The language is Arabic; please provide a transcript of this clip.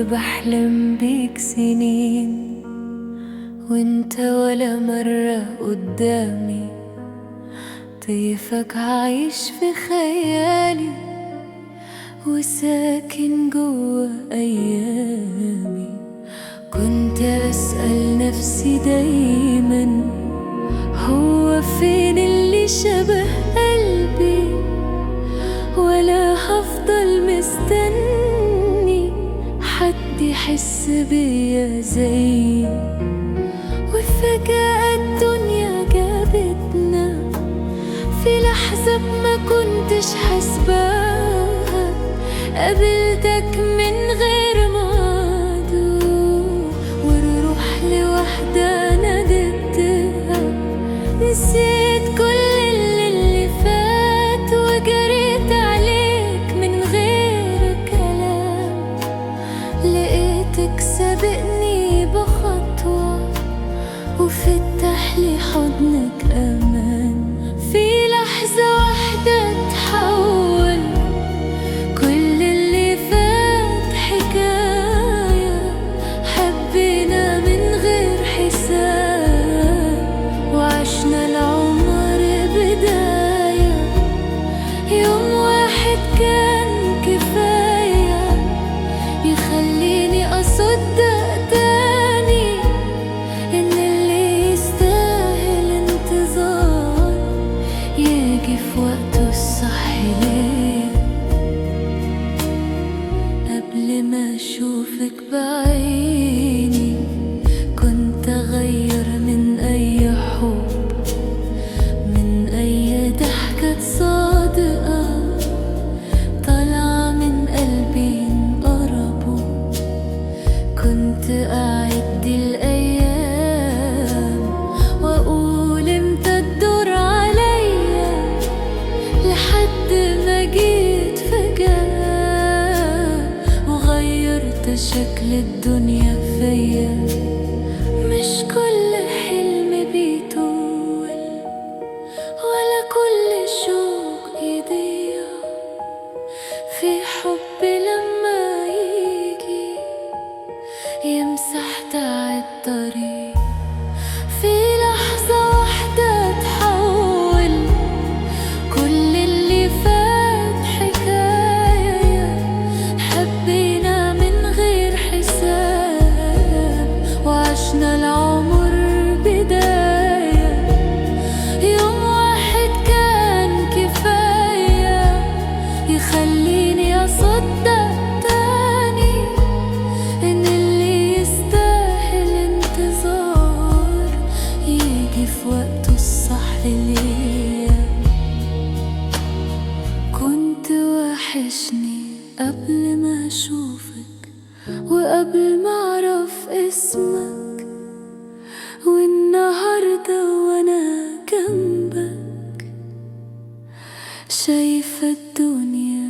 بحلم بيك سنين وانت ولا مرة قدامي، طيفك عايش في خيالي وساكن جوا أيامي. كنت أسأل نفسي دايما، هو فين اللي شبه قلبي؟ ولا هفضل مستني حد يحس بيا زيي؟ وفجأة الدنيا جابتنا في لحظة ما كنتش حسباها، قابلتك من غير موعد والروح لوحدها ندبتها. نسيت كل اللي فات وجريت عليك من غير كلام، لقيتك سابقني بخطوة وفتح لي حضنك أمان. في لحظة واحدة تحول كل اللي فات حكاية، حبينا من غير حساب وعشنا العمر بداية. يوم واحد كان كفاية يخليني أصدق تاني إن اللي يستاهل انتظار يجي في وقته الصح ليه. قبل ما أشوفك بعيني كنت أغير من أي حب، من أي ضحكة صادقة طالعة من قلبي انقربوا. كنت أعد الأيام وأقول امتى الدور عليا، لحد ما جيت فجأة وغيرت شكل الدنيا فيا. مش كل حلم بيطول ولا كل شوق يضيع، في حب لما يجي يمسح تعب الطريق. في لحظة واحدة تحول كل اللي فات حكاية، حبينا من غير حساب وعشنا العمر بداية. يوم واحد كان كفاية يخليني أصدق تاني إن اللي يستاهل انتظار يجي في وقته الصح ليا. كنت وحشني قبل ما أشوفك وقبل ما أعرف اسمك، والنهاردة وأنا جنبك شايفة الدنيا